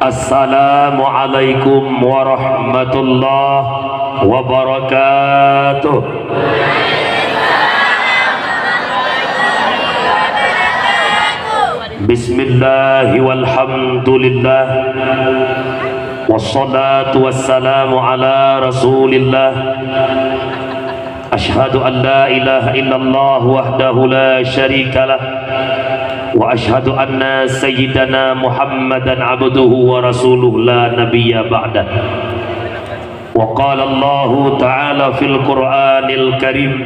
Assalamualaikum warahmatullahi wabarakatuh. Bismillahi walhamdulillah, wassalatu wassalamu ala rasulillah. Ashhadu an la ilaha illallah wahdahu la syarika lah, wa ashhadu anna sayyidana Muhammadan abduhu wa rasuluh la nabiyya ba'dah. Wa qala Allah ta'ala fil Qur'anil Karim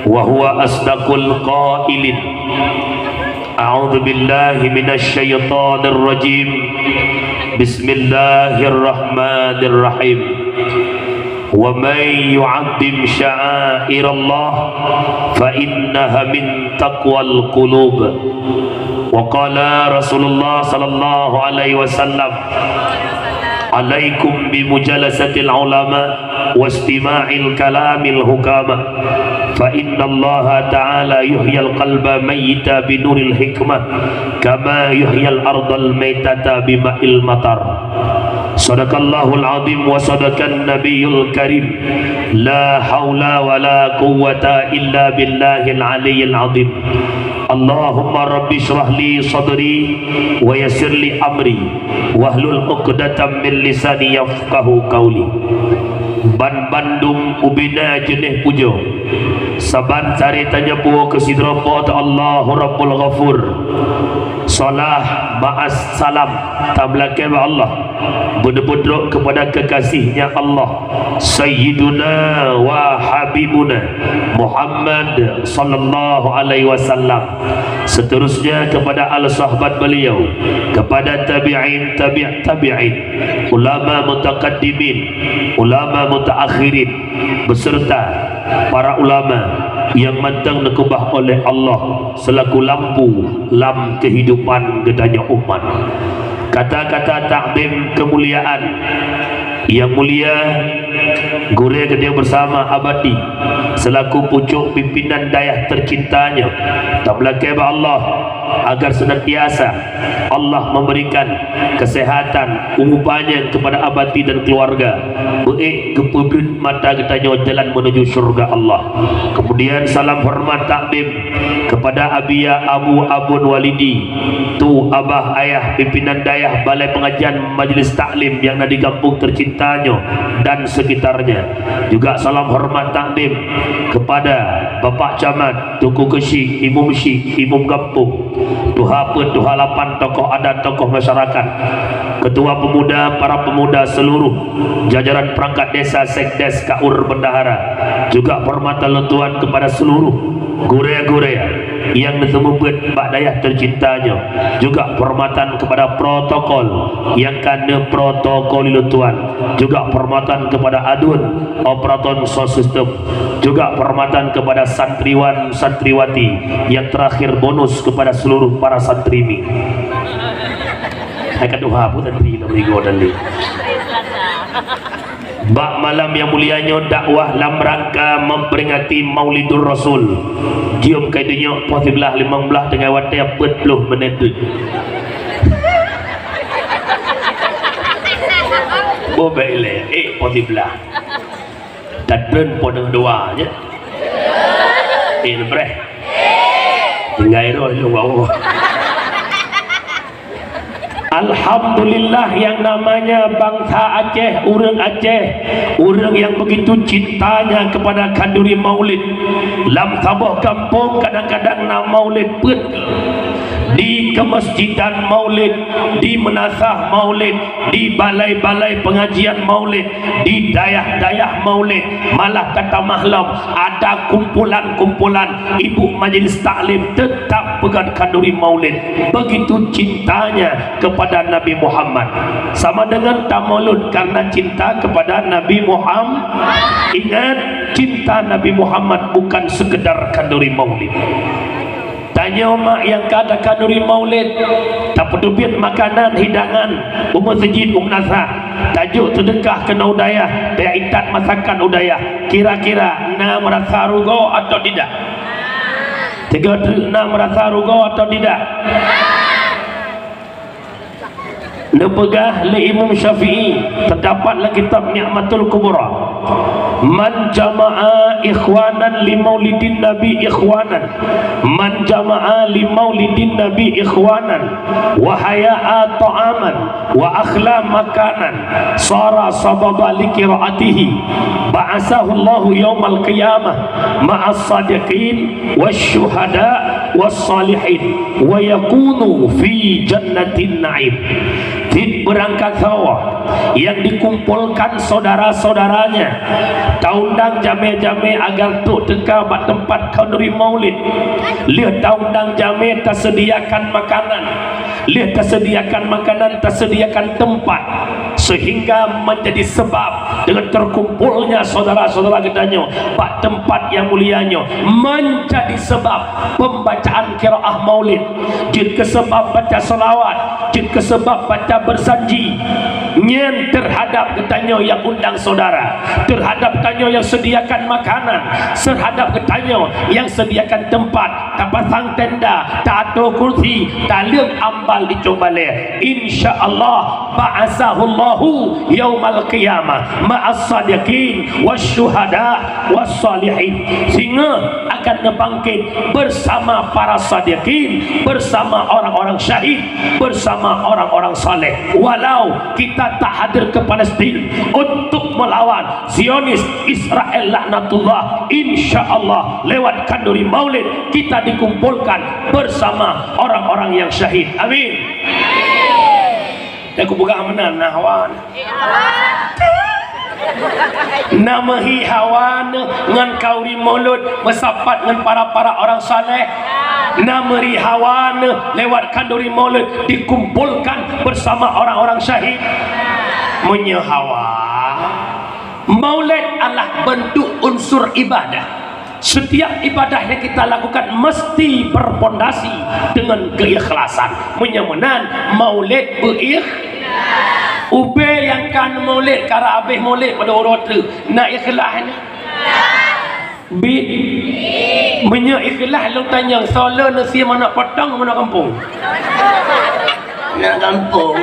wa huwa asdaqul qailin. A'udzu billahi minasy syaithanir rajim. Bismillahirrahmanirrahim. Wa may yu'azzim sya'airallah fa innaha min taqwal qulub. Wa qala Rasulullah sallallahu alaihi wasallam, alaikum bi mujalasatil ulama wa istima'il kalamil hukama fa innallaha ta'ala yuhyil qalba mayyita bi nuril hikmah kama yuhyil ardal maytata bi ma'il matar. Sadaqallahul azim wa sadaqan nabiyul karim. La haula wa la quwwata illa billahil aliyyil azim. Allahumma rabbi shrah li sadri wa yassir li amri wahlul 'uqdatam min lisani yafqahu qawli. Ban Bandung ubina jenih pujo saban cari tanya puo ke sidropo ta Allahu Rabbul Ghafur. Salah ma'as salam tablake ba Allah bedebedrok kepada kekasihnya Allah Sayyiduna wa Habibuna Muhammad sallallahu alaihi wasallam, seterusnya kepada al-sahabat beliau, kepada tabi'in tabi'in, ulama mutaqaddimin, ulama mutaakhirin, beserta para ulama yang mantang nekubah oleh Allah selaku lampu lam kehidupan gedanya umat. Kata-kata takdim kemuliaan yang mulia Gure Gede bersama Abadi selaku pucuk pimpinan dayah tercintanya, tak belakang Allah agar senantiasa Allah memberikan kesehatan umupanya kepada Abadi dan keluarga, baik kepublit mata ketanya jalan menuju surga Allah. Kemudian salam hormat takdim kepada Abia Abu Abun Walidi, tu abah ayah pimpinan dayah balai pengajian majlis taklim yang ada di kampung tercintanya dan sekitarnya. Juga salam hormat takdim kepada Bapak Camat, Tuku Kesi, Imum Syih, Imum Kampung, Tuha Pet, Tuha Lapan, tokoh adat, tokoh masyarakat, ketua pemuda, para pemuda seluruh jajaran perangkat desa, sekdes, kaur, bendahara. Juga hormatan letuan kepada seluruh gure-gure yang disebut Pak Dayah tercintanya. Juga hormatan kepada protokol yang kena protokol letuan. Juga hormatan kepada adun operator sistem. Juga hormatan kepada santriwan santriwati. Yang terakhir bonus kepada seluruh para santrimi. Hai kaduha pun tadi nak berigo dali. Bak malam yang mulianya dakwah dalam rangka memperingati Maulidur Rasul. Jom kaidanya posibelah 15 dengan watai 40 menit. Bobele posibelah. Dadren podeng doa je. Breh. Tinggal itu wow. Alhamdulillah yang namanya bangsa Aceh, orang Aceh, orang yang begitu cintanya kepada kanduri maulid. Lam Sabah kampung kadang-kadang nama maulid pun di kemasjidan maulid, di menasah maulid, di balai-balai pengajian maulid, di dayah-dayah maulid, malah kata mahlam ada kumpulan-kumpulan ibu majlis taklim tetap pegang kanduri maulid. Begitu cintanya kepada Nabi Muhammad, sama dengan tamalud karena cinta kepada Nabi Muhammad. Ingat, cinta Nabi Muhammad bukan sekedar kanduri maulid. Tanya mak yang kada kanduri maulid, tak pedubit makanan hidangan masjid nasah, tajuk sedekah kena udayah, daya itat masakan udayah. Kira-kira nak merasa rugo atau tidak? Tiga nak merasa rugo atau tidak? Nepegah le Imam Syafi'i terdapatlah kitab Ni'matul Kubra. Man jama'a ikhwanan li maulidin nabi ikhwanan, man jama'a li maulidin nabi ikhwanan wa haya'a ta'aman wa akhla makanan sara sababa li qiraatihi ba'asahu Allahu yaumal qiyamah ma'as sadiqin wasyuhada was salihin wa yakunu fi jannatin na'im. Berangkat sawah yang dikumpulkan saudara-saudaranya taundang jame-jame agar tu teka bat tempat kanduri maulid. Lihat taundang jame tersediakan makanan, lihat tersediakan makanan, tersediakan tempat, sehingga menjadi sebab dengan terkumpulnya saudara-saudara gedanya bat tempat yang mulianya, menjadi sebab pembacaan qiraah maulid, jika sebab baca salawat, jika sebab baca bersanji nyen terhadap ketanya yang undang saudara, terhadap ketanya yang sediakan makanan, terhadap ketanya yang sediakan tempat, tak pasang tenda, tak atur kursi, tak liang ambal dicoba le. InsyaAllah ba'asahullahu yaumal qiyamah ma'as sadiqin wasyuhada was salihin, sehingga akan membangkit bersama para sadiqin, bersama orang-orang syahid, bersama orang-orang saleh. Walau kita tak hadir ke Palestin untuk melawan Zionis Israel laknatullah, insyaAllah lewat kanduri maulid kita dikumpulkan bersama orang-orang yang syahid. Amin. Aku buka amanan nahwan namahi hawan ngan kauri mulut bersapat dengan para orang saleh. Nameri hawan lewat kanduri maulid dikumpulkan bersama orang-orang syahid. Menyehawa maulid adalah bentuk unsur ibadah. Setiap ibadah yang kita lakukan mesti berpondasi dengan keikhlasan. Menyamanan maulid berikhlas. Ube yang kan maulid kara habis maulid pada orang tu nak ikhlas ni bid banyak ikhlas. Lu tanya solar nasi mana potong mana kampung, mana kampung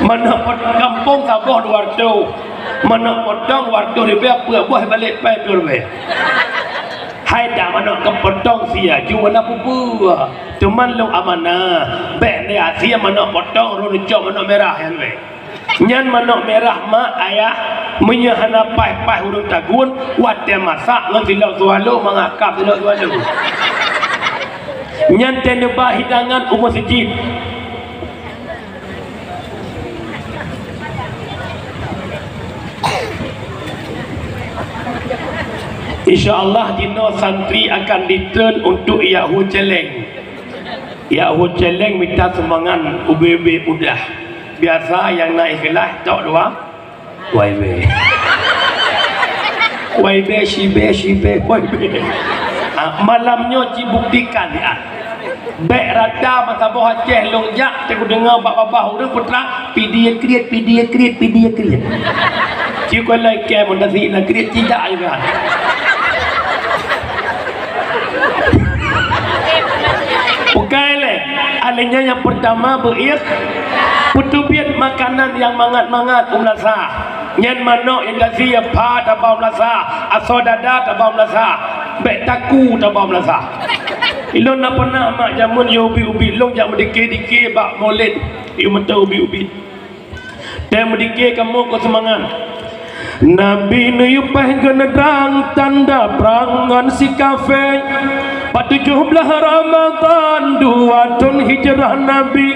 mana potong kampung sabah dua tu, mana potong waktu riba buah balik pai berbe. Hai dah mana kepotong sia jual apa buah cuman lu amanah bek ni asia mana potong rujuk mana merah yang be nyan mana merah mak ayah menyahana pai huruf tagun wat dia masak ngan tidak sualu mengakap tidak sualu nyan tenda hidangan umur sejid. InsyaAllah dino santri akan diturn untuk Yahoo Celeng. Yahoo Celeng minta sumbangan UBB udah. Biasa yang naik kelas tak dua YB YB Shibe YB. Malamnya dibuktikan ya. Baik rada masa bawah Aceh longjak aku dengar bapa-bapa udah putra video create. Cikgu like mendasi nak create tidak juga. Bukan leh. Alenya yang pertama putubiat makanan yang mangat-mangat umlasa. Nyan manok yang kasih apa tabau umlasa, asodada tabau umlasa, bek taku tabau umlasa. Ilon nak pernah mak jamun yo ubi long jam dikit bak maulid. Yo mata ubi. Dan dikit kamu ko semangat. Nabi nu yupah genedang tanda perangan si kafe. Pada 17 Ramadan 2 tahun hijrah Nabi,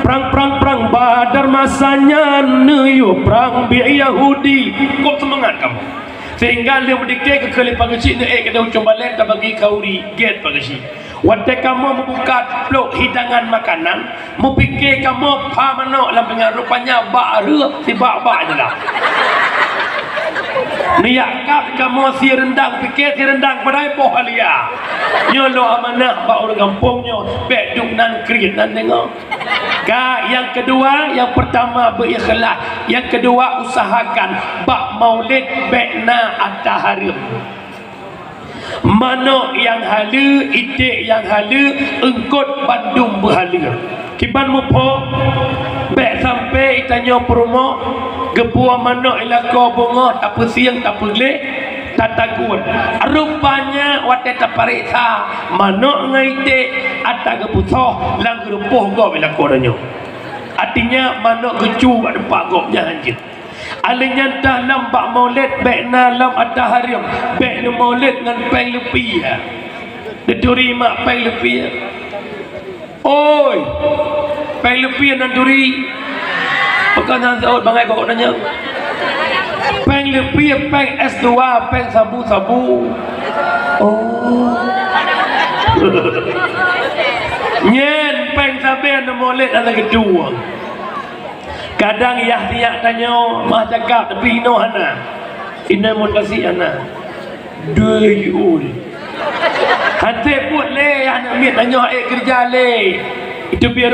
perang Badar masanya nuyu perang bi Yahudi. Kau semangat kamu. Sehingga dia berdikir ke kali pagasi ni kita ucap balik tak bagi kauri get pagasi. Waktu kamu membuka blok hidangan makanan, memikir kamu pamanok dalam dengan rupanya baru si bak-bak je lah. Niakap kamu si rendang, fikir si rendang pada epoh halia. Nyolo amanah bak orang kampungnya, bek duk nan krit nan tengok. Yang kedua, yang pertama berikhlas, yang kedua usahakan bak maulid bekna ataharim. Manok yang hala, itik yang hala, engkot bandung berhala. Kiban mupo bek sampai tanya perumah gepua manok ilako bunga tak siang tak pelek tak takut. Rupanya wate tak pariksa manok ngaitik atau gepusoh lang gerupuh gop ilako danyo. Artinya manok gecu kat depan gopnya anjir. Alanya dah lampak maulid bek na lam ada hariam bek na maulid ngan peng lepi ya. Deduri mak peng lepi ya. Oi, peng lepi nan duri. Pekan saud bangai kok nanya. Peng lepi peng S2 peng sabu-sabu. Oh. Nyen peng saben maulid ada kedua. Kadang Yahya tanya mah cakap tapi no hana. Inna mutasi ana. Duyul. Hati put le anak mit tanya kerja le. Itu biar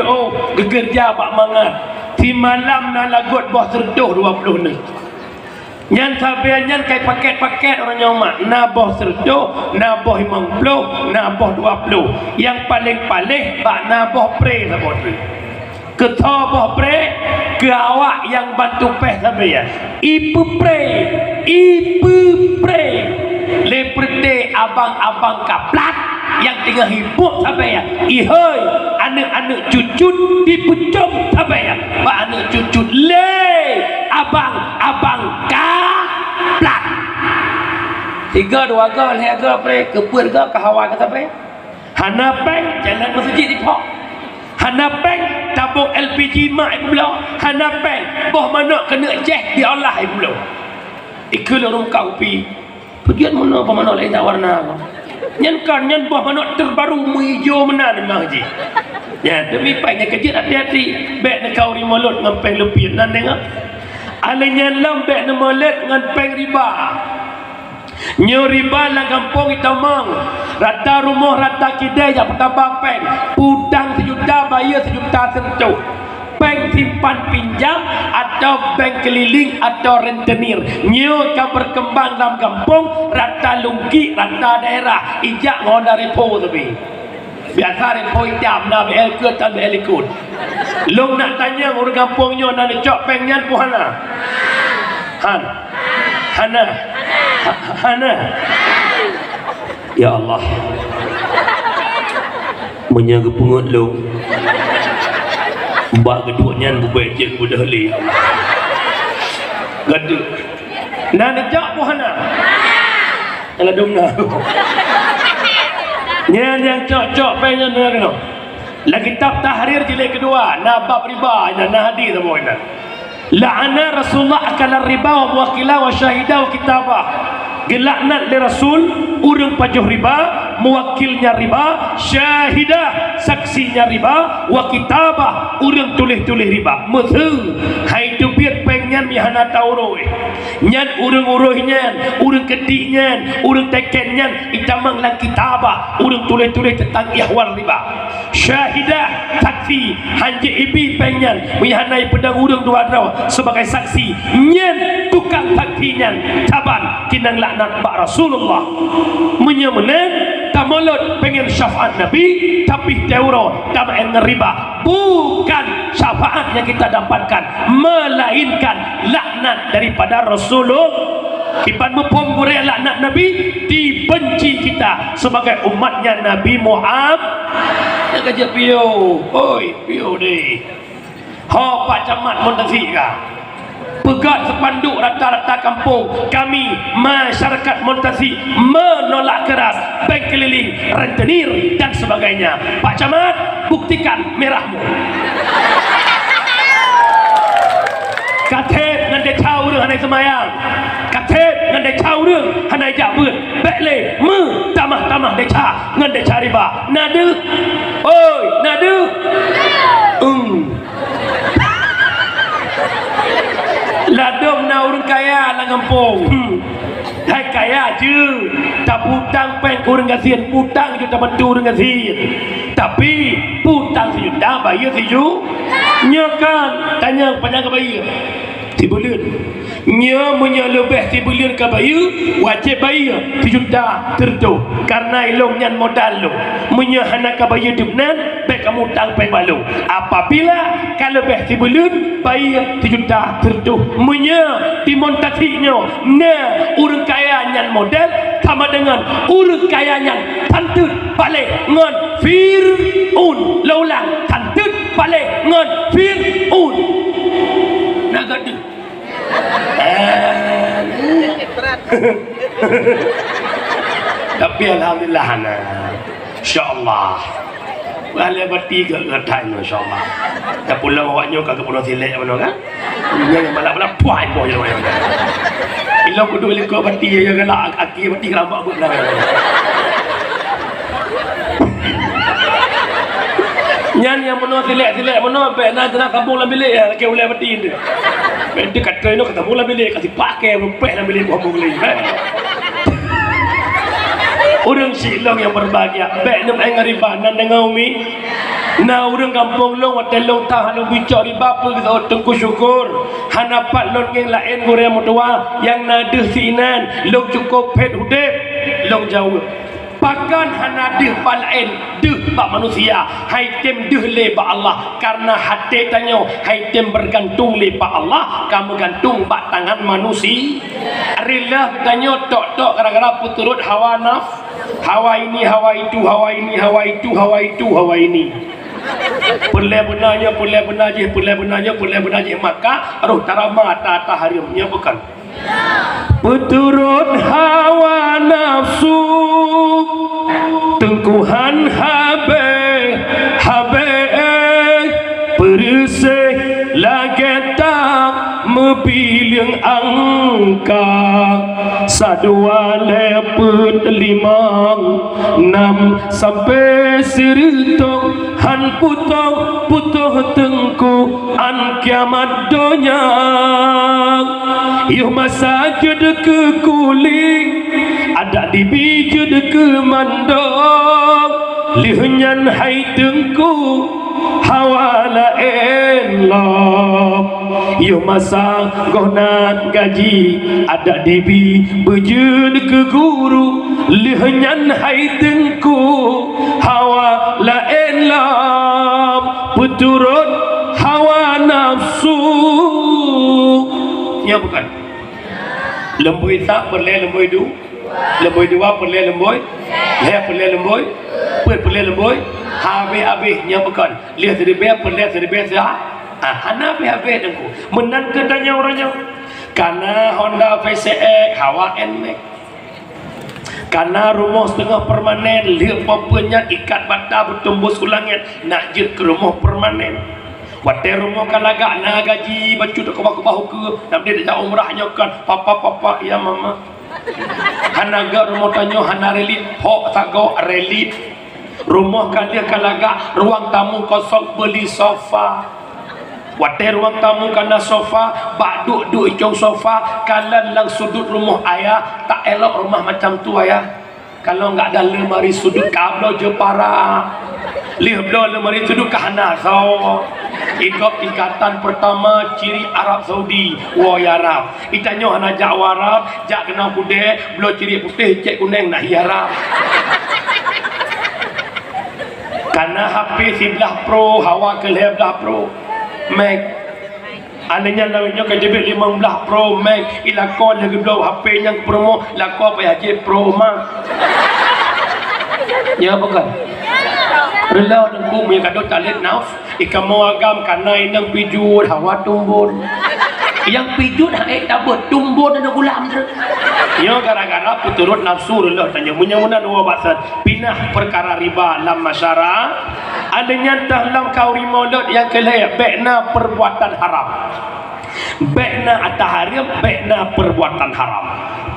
gegerja pak mangat. Di malam na lagut boh serdoh 20 ni. Nyan sabian nyan kai paket-paket orang nyomak. Na boh serdoh, na boh 50, na boh 20. Yang paling-paling bak na boh pre sabot. Ketua boh pre ke awak yang bantu peh sampai ya. Ipu pre leperte abang-abang kaplat yang tengah hibuk sampai ya. Ihoi anak-anak cucut dipucung sampai ya. Pak anak cucut le abang-abang kaplat. 3 2 ga le ga pre kepur ga kahawan sampai. Hana peng jalan masjid di pok. Hana peng tabung LPG mak ibu belau. Hana peng boh mana kena ceh di Allah ibu belau. Ikut orang kau pi. Pergian mana apa mana lain tak warna. Nyan kan nyan boh mana terbaru hijau mana ni mah ji. Ya demi peng yang kejut hati-hati. Bek nak kau rimalut dengan peng lebih nan dengar. Alanya lam bek nak malut dengan peng riba. Nyo riba lang kampung itamang. Rata rumah rata kedai yang pertama peng. Pudang 1 juta bayar 1 juta sentuh. Bank simpan pinjam atau bank keliling atau rentenir. Nyo kan berkembang dalam kampung. Rata lungki, rata daerah. Ijak ngonda repo tapi. Biasa repo hitam nak BL ke tak BL ikut. Long nak tanya orang kampungnya nak cok pengnya puhana. Hana. Ya Allah. Menjaga pungut lu. Mbak keduanya bubai je mudah li. Gadu. Nak cok puhana. Ala dumna. Yang cok pengnya nak. Lagi kitab tahrir jilid kedua, nabab riba dan hadis semuanya. La'ana Rasulullah akala riba wa muwakilah wa syahidah wa kitabah. Gelaknat li Rasul urang pajuh riba, muwakilnya riba, syahidah saksinya riba, wa kitabah urang tulis-tulis riba. Meuteung hai tu biar pengen mihana tauroi. Nyan urang-uruh nyan, urang kedik nyan, urang teken nyan, itamang lang kitabah, urang tulis-tulis tentang ihwal riba. Syahidah saksi hanje ibi pengen mihanai pedang urang dua draw sebagai saksi nyen tukang saksi nyan taban kinang laknat Pak Rasulullah menyemenen tamulut pengen syafaat Nabi tapi teuro dapat riba bukan syafaat yang kita dapatkan melainkan laknat daripada Rasulullah. Kipan mempom goreng laknat Nabi dibenci kita sebagai umatnya Nabi Muhammad. Yang kerja pio, oi pio deh. Ho Pak Camat Montasi kah? Pegat sepanduk rata-rata kampung. Kami masyarakat Montasi menolak keras bank keliling, rentenir dan sebagainya. Pak Camat, buktikan merahmu. Katep ngan dia cau dia hanai semayang. Katep ngan dia cau dia hanai jak beut. Bekle me tamah-tamah dia ca ngan dia cari riba. Nade. Oi, nade. Ladom na orang kaya lang kampung. Hai kaya je. Tak putang peng orang kasihan, putang je tak bantu orang kasihan. Tapi putang sejuta bayar sejuta. Nyokan tanya panjang ke bayar. bulan nya punya lebih 3 bulan ke bayar wajib bayar 3 juta tertu karena ilong nyan modal lu punya hana ke bayar dibnan baik kamu tang pen balu apabila kalau lebih 3 bulan bayar 3 juta tertu punya dimontasinya nah urang kaya nyan modal sama dengan urang kaya nyan tantut balik ngon Fir'un laulang tantut balik ngon Fir'un nak gaduh tapi alhamdulillah ana insyaallah boleh berti ke thai insyaallah ta pulang awaknya ke pulau Silek mana kan yang balap-balap puai boy ilo kudu liko berti ya galak aki berti rambak buat lah nyan yang menua Silek menua be na jana kampung la bilik ya ke boleh berti dia dia kata ini kata mula bilik kasi pakai rupek dalam bilik kampung lain orang silong yang berbahagia baik nam ai ngariba nan dengan umi na orang kampung long watelong tah hanu bicara riba apa kita tengku syukur hanapat long yang lain goreng mutua yang nadeh sinan long cukup pet hudep long jauh bahkan hana deh balain deh bak manusia hai tem deh le bak Allah karena hati tanya hai tem bergantung le bak Allah kamu gantung bak tangan manusia rela tanya tok gara-gara puturut hawa naf hawa ini hawa itu hawa ini hawa itu hawa itu hawa ini boleh benarnya maka roh tarama tata harimnya bukan puturut hawa nafsu tengkuhan habe bersih lagi tak mepilih angka 1, 2, 3, 4, 5, 6 sampai 100 han putuh tengku an kiamat dunia yuh masa jud ke kuling ada di bijud ke mandong lihunyan hai tengku hawala elok yuh masa gona gaji ada di bijud ke guru lihunyan hai tengku hawala elok puturut hawa nafsu ya bukan lemboi tak perle lemboi du lemboi dua perle lemboi le perle lemboi perle lemboi habis nya bukan lihat dari be perle dari be sia hana be dengku menan kedanya orangnya karena Honda VCX hawa NMAX karena rumah setengah permanen lihat pompunya ikat bata bertembus ulangnya nak jir ke rumah permanen water rumah kalaga na gaji bacu dak bahu ke nak dia dak umrahnya kan papa ya mama hanaga rumah tanyo hana relit ho tago relit rumah kalian kalaga ruang tamu kosong beli sofa water ruang tamu kana sofa bak duk jong sofa kalan lang sudut rumah ayah tak elok rumah macam tu ayah kalau enggak ada lemari sudut kablo je para lihat lemari sudut kahana so ikut tingkatan pertama ciri Arab Saudi ya Arab itanyo hana jak Arab jak kena kude blo ciri putih cek kuning nah Arab karena HP 11 Pro hawa ke 11 Pro Max ananya lawanya kejebet 15 Pro Max ilakon lagi blo HP yang promo lakon apa haji Pro Max ya bukan rela dengku punya kadot talit naf ikamu agam karena inang pijur hawa tumbun yang pijur hai dabut tumbun ada gulam ya gara-gara puturut nafsu rela tanya punya mana dua bahasa pinah perkara riba dalam masyarakat adanya dalam kau rimolot yang kelih bekna perbuatan haram bekna ataharim bekna perbuatan haram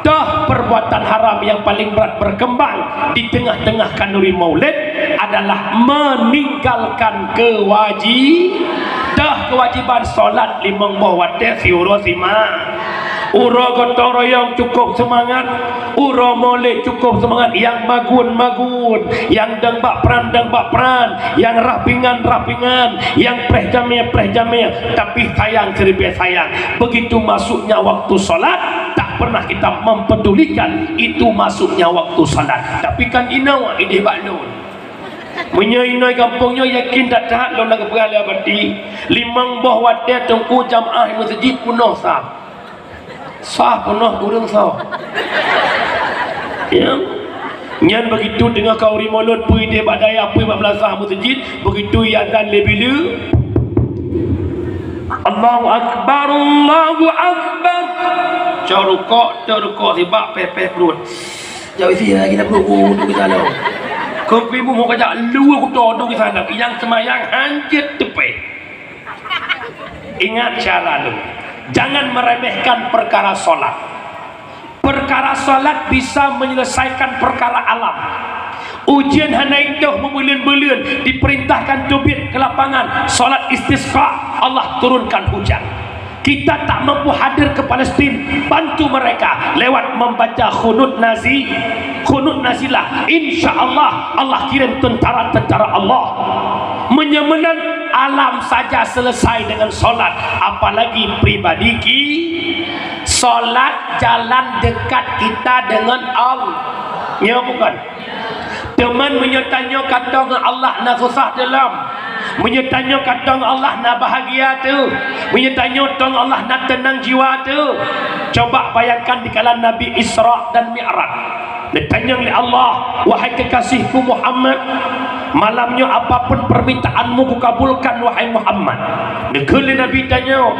dah perbuatan haram yang paling berat berkembang di tengah-tengah kanuri maulid adalah meninggalkan kewajiban solat 5 waktu siuro sima Ura gotong royong cukup semangat, ura molek cukup semangat, yang magun, yang dengbak peran, yang rapingan, yang preh jamia, tapi sayang seribet sayang, begitu masuknya waktu solat tak pernah kita mempedulikan itu masuknya waktu solat. Tapi kan inawa ide baklun menyoinoi kampungnya yakin tak tahat lo nak perala bati limang boh wadah tengku jamaah masjid penuh sah penuh kurang sah ya nyan begitu dengan kau rimolot pui dia badai apa 14 sah masjid begitu ya dan lebila Allahu Akbar Corukok sebab pepeh perut jauh isi lagi nak perut duduk di sana kau ibu mau kajak lu aku duduk di sana yang semayang hancur tepi ingat cara lu jangan meremehkan perkara solat. Perkara solat bisa menyelesaikan perkara alam. Ujian hanaidah membulan-bulan diperintahkan tubit ke lapangan solat istisqa Allah turunkan hujan. Kita tak mampu hadir ke Palestin, bantu mereka lewat membaca khunut nazilah. InsyaAllah Allah kirim tentara-tentara Allah menyemenang alam saja selesai dengan solat, apalagi pribadi solat jalan dekat kita dengan Allah. Ya bukan? Teman menyertanya kata dengan Allah nak susah dalam, menyertanya kata dengan Allah nak bahagia tu, menyertanya kata Allah nak tenang jiwa tu. Coba bayangkan di kala Nabi Isra dan Mi'raj, ditanya oleh Allah, wahai kekasihku Muhammad, malamnya apapun permintaanmu kukabulkan wahai Muhammad. Negeri Nabi tanya,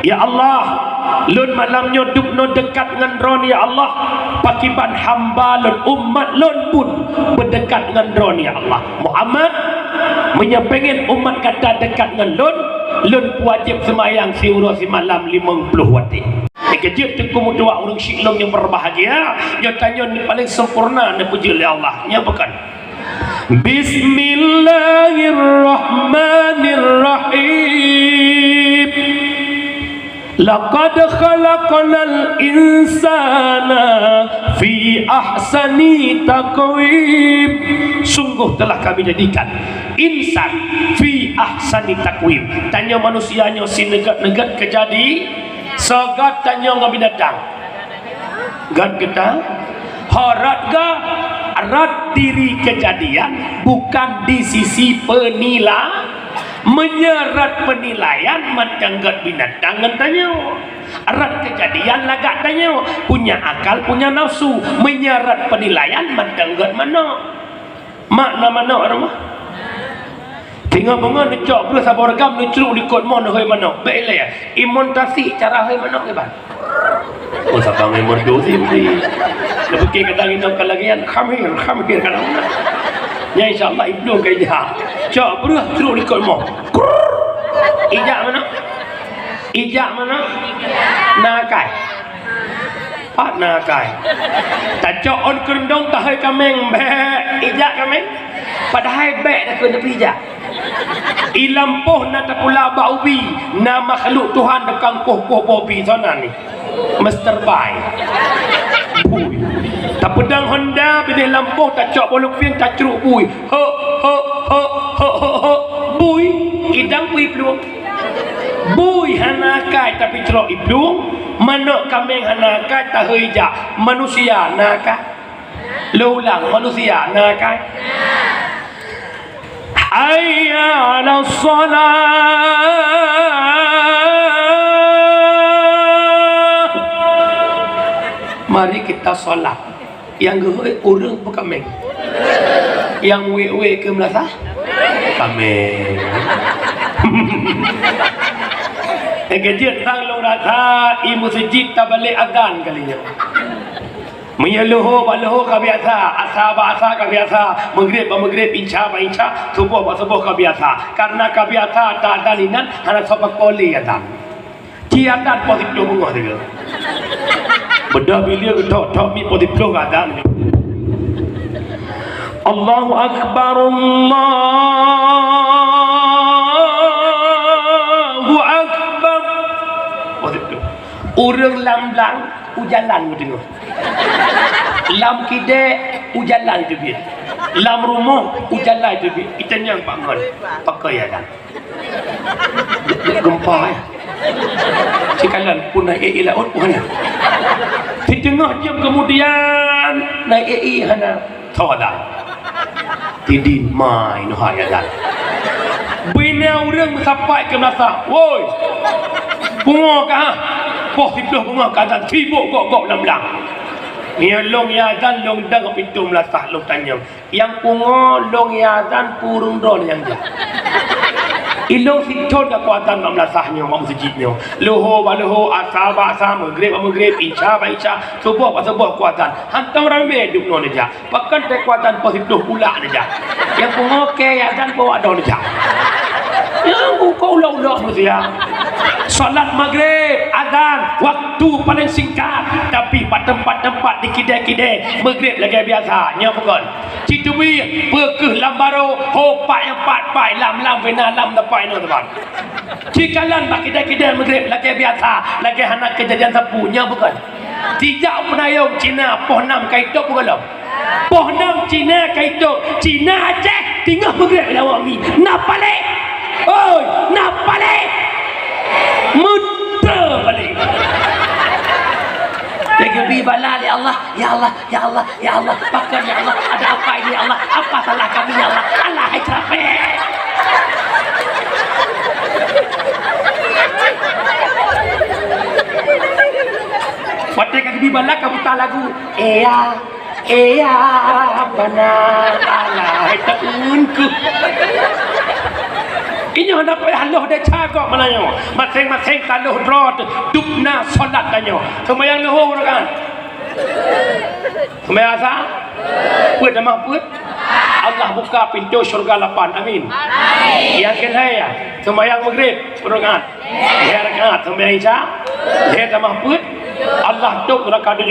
ya Allah, lun malamnya dukno dekat dengan ron ya Allah, pakiban hamba lun umat lun pun berdekat dengan ron ya Allah. Muhammad menyampaikan umat kata dekat dengan lun wajib semayang siura si malam 50 wati. Kejut tu kumudua orang syiklong yang berbahagia, dia tanya ni paling sempurna nak puji oleh Allah. Ya bukan? Bismillahirrahmanirrahim. Laqad khalaqnal insana fi ahsani taqwim. Sungguh telah kami jadikan insan fi ahsani taqwim. Tanya manusianya si negat-negat kejadi sagat tanya dengan binatang gad getang harat ga arat diri kejadian bukan di sisi menyerat penilaian macam gad binatang tanya arat kejadian lagak tanya punya akal punya nafsu menyerat penilaian macam gad mana makna mana orang tinggal bangun dicok plus sabar gam dicuruk likut mon hoi manok baik lah ya imuntasi cara hoi manok ke ban oh sabang imun dosi beli lebih kadang ini kalagian khamir kadang ya insyaallah ibnu kaya cok beruh curuk likut mon ijak mana nakai pak nakai tak cok on kerendong tak hoi kameng bek ijak kameng padahal bek dah kena pijak ilampuh na takula baubi na makhluk Tuhan dekang koh bobi sana ni Mr. Bai bui tak pedang Honda bila lampuh tak cok bolok piang tak ceruk bui bui idang bui peluang bui hanakai tapi ceruk ibluang mana kambing hanakai tak hijak manusia nakai lulang manusia nakai hayya 'alas salat. Mari kita solat. Yang gehoi urang pe kameng. Yang we ke melasah? Kameng. Kejut tang long rata i masjid ta balik azan kalinya. Menyeluhu baluhu kabiasa, asa kabiasa, maghrib insya subuh kabiasa. Karena kabiasa tak ada linan, hanya sepak poli ada. Kiatan positif bunga juga. Benda bila ketok mi positif ada. Allahu Akbar, Allahu Akbar. Positif. Orang lam-lam ujalan tengok. Lam kide ujalan tu dia. Lam rumah ujalan tu dia. Kita nyang pak ngon. Pakai ya kan. Gempa ya. Cikalan pun naik laut pun ya. Di tengah jam kemudian naik hana tawada. Tidin mai no ya kan. Bina orang sampai ke nasa. Woi. Bunga kah? Poh tidur bunga kata sibuk gok-gok lam-lam. Ni long yazan long dah pintu melasah long tanya. Yang pungo long yazan purung don yang dia. Ilong siton kekuatan melasahnya masjidnya. Loho baloho asaba asam maghrib isya ba isya subuh ba subuh kuatan. Hantam ramai duk non aja. Pakan kekuatan positif pula aja. Yang pungo ke yazan bawa don aja. Yang kau ulah-ulah mestinya. Salat maghrib, azan, waktu paling singkat. Tapi pada tempat-tempat di kedai-kedai maghrib lagi biasanya bukan. Citui, pekeh lambaro, hopak yang pat-pai, lam-lam, bina lam dapai no teman. Cikalan bak kedai-kedai maghrib lagi biasa, lagi anak kejadian sapunya bukan. Tidak penayung Cina, poh 6 kaitok bukan lho. Poh 6 Cina kaitok, Cina Aceh, tinggal maghrib lawan mi. Nak balik. Oi, nak balik. Muter balik. Tegebi balal ya Allah, ya Allah, ya Allah, ya Allah. Pakar ya Allah, ada apa ini ya Allah? Apa salah kami ya Allah? Allah hai capek. Waktu tegebi balal kamu tak lagu. Eya, benar Allah hai taunku. Ini hendak Allah dah cakap mananya. Masing-masing taluh rod dubna solat tanya. Sembahyang lohor kan? Sembahyang asal? Put nama put? Allah buka pintu syurga 8. Amin. Yang kedua, sembahyang maghrib kan? Ya rakaat sembahyang isya. Ya nama put? Allah tuk rakaat 7.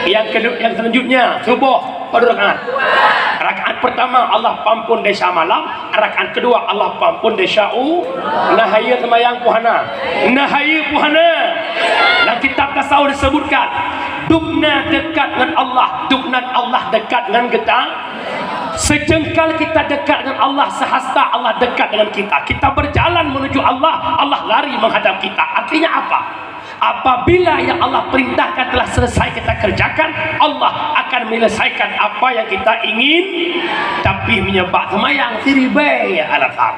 Yang kedua, yang selanjutnya subuh rakaat. Rakaat pertama Allah pampun desya malam, rakaat kedua Allah pampun desya nahaya sembahyang puhana. Nahaya puhana. Dalam kitab tasawuf disebutkan dubna dekat dengan Allah, dubna Allah dekat dengan kita. Sejengkal kita dekat dengan Allah, sehasta Allah dekat dengan kita. Kita berjalan menuju Allah, Allah lari menghadap kita. Artinya apa? Apabila yang Allah perintahkan telah selesai kita kerjakan, Allah akan menyelesaikan apa yang kita ingin. Tapi menyebab semayang siribai alasan.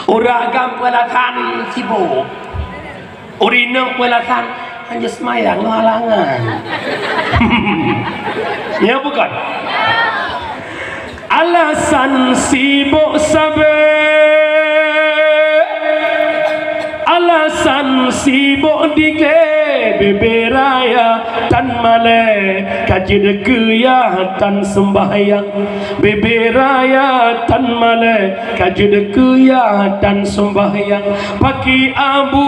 Uragam pelatan sibuk. Urinang pelatan hanya semayang halangan. Ya bukan? Alasan sibuk sabar. Alasan sibuk dikle beberaya tan male kajid kuya tan sembahyang beberaya tan male kajid kuya tan sembahyang pagi abu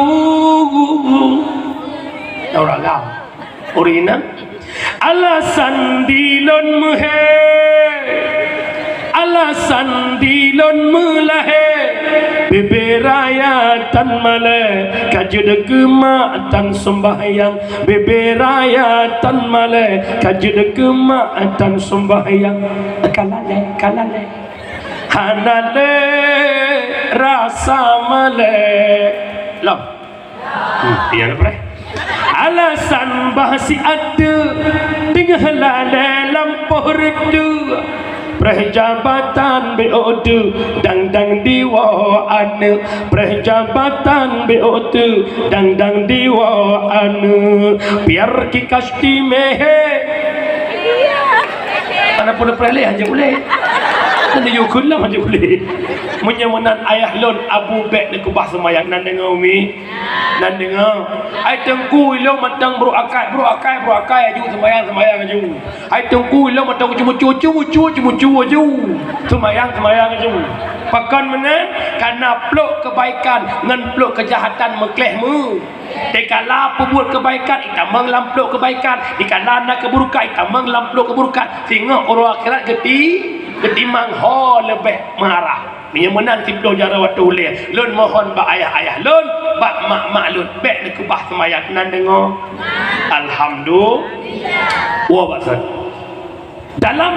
orang orina alasan dilon muhe alasan dilon mulahe beberaya tan male kajid kema tan sembahyang beberaya tan male kajid kema tan sembahyang kalale hanale rasa male lam iya lepre alasan bahasi ada tinggal dalam pohredu Perjabatan BO2 dang-dang diwa anu Perjabatan BO2 dang-dang diwa anu biar kikasti mehe mana pun perleh aja boleh kan dia kulam aja boleh menyamanan ayah lon Abu Bek de kubah semayang nan dengar umi nan dengar ai tengku ilong matang bro akai aju semayang aju ai tengku ilong matang cucu aju semayang aju pakan menen karena peluk kebaikan ngan peluk kejahatan meklehmu dikala perbuat kebaikan kita menglampluk kebaikan dikala nak keburukan kita menglampluk keburukan sehingga orang akhirat geti ketimang ho lebih marah Minyak menang tipdo jara waktu ulih. Lun mohon bak ayah-ayah lun, bak mak-mak lun. Bek nak kubah semayang nan dengar. Alhamdulillah. Wah baksan. Dalam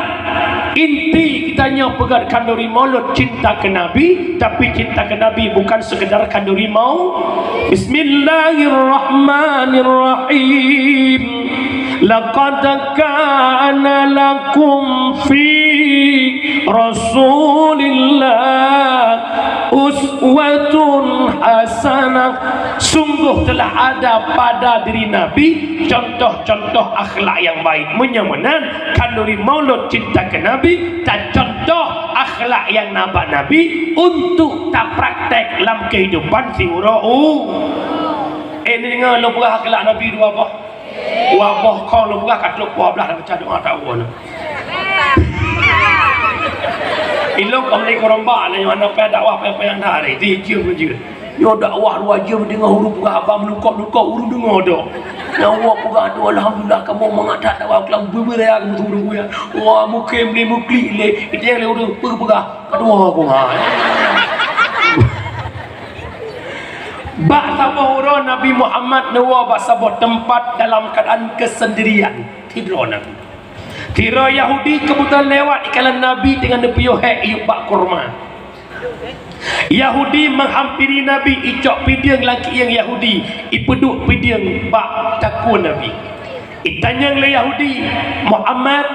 inti kitanya pegat kanduri maulud cinta ke Nabi, tapi cinta ke Nabi bukan sekedar kanduri mau. Bismillahirrahmanirrahim. Laqad kana lakum fi Rasulillah uswatun hasanah. Sungguh telah ada pada diri Nabi contoh-contoh akhlak yang baik. Menyamanan kanduri maulud cinta ke Nabi dan contoh akhlak yang nampak Nabi untuk tak praktek dalam kehidupan si urau. Ini dengar lo pernah akhlak Nabi dua apa? Wabah kau lo pernah kat lo belah dan baca doa tak buat. Ilok kau ni korang bah lah yang mana payah dakwah payah yang hari di jam je. Yo dakwah 2 jam dengar huruf abang melukak-lukak urus dengar dah. Yang awak pegah tu alhamdulillah kamu mengadat dakwah kelam beberaya kamu tu urus ya. Wah mukim le mukli le itu yang le urus pegah kedua aku ha. Bak sabah Nabi Muhammad nawa bak sabah tempat dalam keadaan kesendirian tidur Nabi. Kira Yahudi kebetulan lewat ikalan Nabi dengan nepiyo iuk bak kurma. Yahudi menghampiri Nabi icok pidiang laki yang Yahudi ipeduk pidiang bak takun Nabi. Itanya le Yahudi Muhammad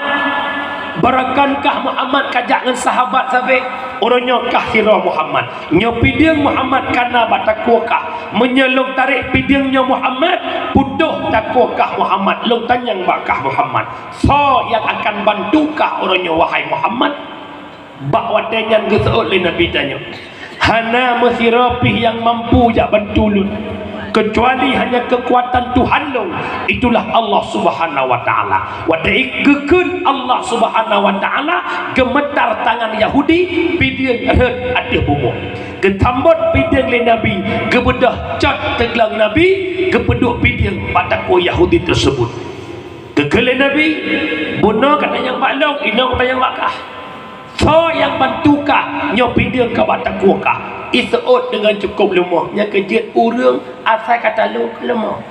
barakankah Muhammad kajak dengan sahabat sampai orangnya kah kira Muhammad nyo pidiang Muhammad kana batakuakah menyelong tarik pidiangnya Muhammad puduh takuakah Muhammad long tanyang bakah Muhammad so yang akan bantukah orangnya wahai Muhammad bak wadanya geseut le Nabi tanya hana mesirapih yang mampu jak bantulun kecuali hanya kekuatan Tuhan lo itulah Allah Subhanahu wa taala wadai gekeun Allah Subhanahu wa taala gemetar tangan Yahudi pidiang reut adeh bumuk getambot pidiang le Nabi gebedah cat teglang Nabi gepeduk pidiang patako Yahudi tersebut kekele Nabi bunuh katanya maklum ino katanya makah so yang bantukah nyo pidiang ke batakuakah isuut dengan cukup lemah nya kejut urang asal kata lu lemah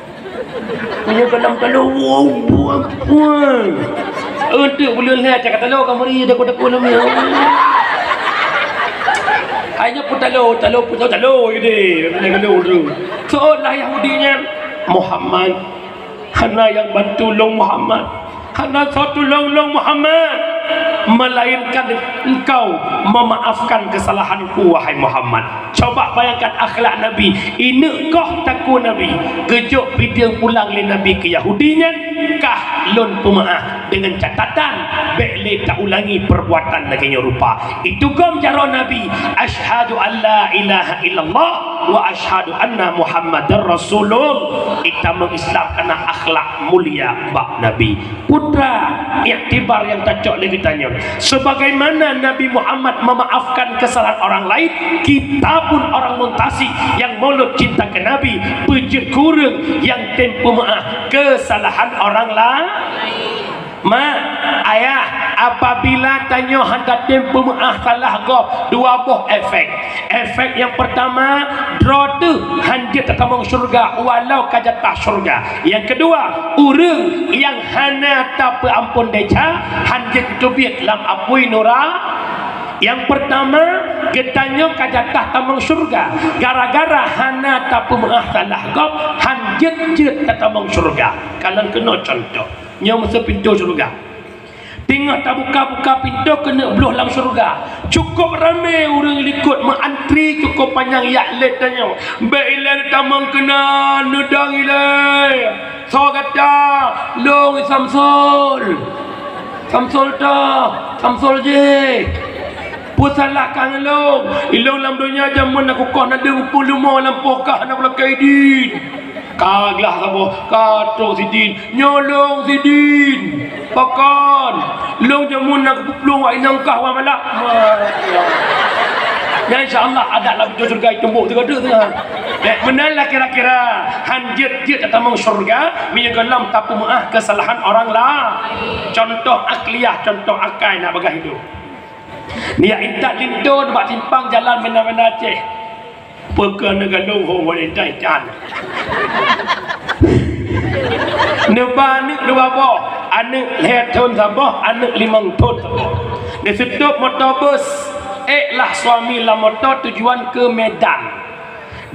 punya kalam-kalam buang untuk boleh lihat kata lu kamu dia aku lemah hanya putalo gede kalau urang seolah Yahudinya Muhammad hana yang bantu long Muhammad hana satu long Muhammad melainkan engkau memaafkan kesalahanku wahai Muhammad. Coba bayangkan akhlak Nabi ini kah taku Nabi gejuk pidiang pulang le Nabi ke Yahudinya kah lon pemaaf dengan catatan bekle tak ulangi perbuatan lagi rupa itu gom cara Nabi asyhadu an la ilaha illallah wa asyhadu anna Muhammadar Rasulullah kita mengislamkan akhlak mulia bak Nabi putra iktibar yang tak cok lagi tanya sebagaimana Nabi Muhammad memaafkan kesalahan orang lain kita pun orang muntasi yang mulut cinta ke Nabi bejir kurang yang tempo maaf kesalahan orang lain ayah apabila tanya hendak tempo maaf salah gop dua buah efek yang pertama draw tu hanjit tamang syurga walau kajatah syurga yang kedua urang yang hana tak ampun deja hanjit tubit lam apui nura yang pertama getanya kajatah tamang syurga gara-gara hana tak maaf salah gop hanjit jet tamang syurga kalian kena contoh yang masa pintu syurga tengah tak buka-buka pintu kena beluh dalam syurga cukup ramai orang ikut mengantri cukup panjang yaklet tanya baiklah tamang kena nedang ilai so kata long Samsul je pusalah kang long ilong dalam dunia jaman aku kau nak dengpul lumah lampokah nak belakai din kaglah sabo kato sidin nyolong sidin pakan long jamun nak puplung wa inangkah wa malak ya insyaallah ada lah surga tumbuk tu ada menalah kira-kira hanjit tamang surga menyegelam tapu maaf kesalahan orang lah contoh akliyah contoh akal nak bagah hidup Dia intak lindon bak simpang jalan mana-mana Aceh. Pekan negara ho boleh jan. Nebanik dua boh, anak lihat tahun sabah, anak limang tahun sabah. Dia sedap motor bus. Lah suami lah motor tujuan ke Medan.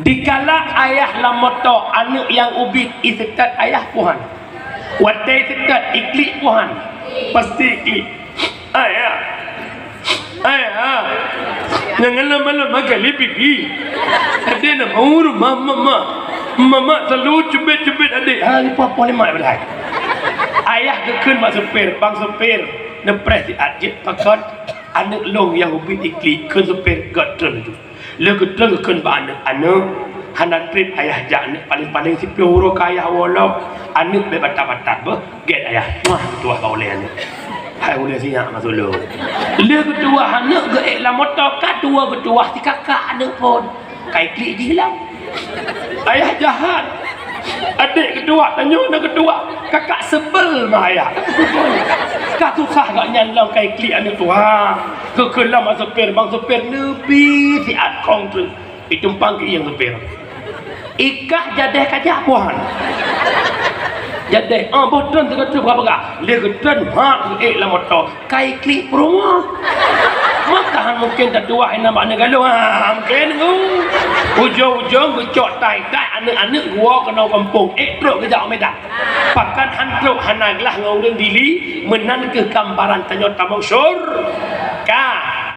Dikala ayah lah motor, anak yang ubit isetat ayah Tuhan. Watai setat iklik Tuhan. Pasti iklik. Ayah. Jangan lama-lama kali pergi. Ada nama urut mama selalu cubit-cubit adik. Ini apa lima berhai. Ayah kekun mak supir, bang supir. Nepres di ajit pakon. Anak long yang ubit iklik kun supir gatrun tu. Le gatrun kekun ba anak hanan trip ayah jak anak paling-paling 10 euro kaya walau anak be batat-batat bah get ayah. Wah, tuah kau boleh anak. Hai boleh siap masuk lu. Le kedua anak ge lah motor kat dua kedua si kakak anak pun. Kai klik je hilang. Ayah jahat. Adik kedua tanya anak kedua, kakak sebel mah ayah. Kak susah gak nyalau kai klik anak tua. Kekelam supir bang supir nebi si adkong tu. Ditumpang ke yang supir. Ikah jadeh kajak puan. Jadeh, bodoh tu kata berapa gak? Dia kata, lah motor. Kai klik rumah. Makahan mungkin tak dua yang nampak negara mungkin ujung-ujung gecok tai-tai anak-anak gua kena kampung truk kejap Medan pakan hantruk hanaglah ngau dili menan ke gambaran tanya tamang syur ka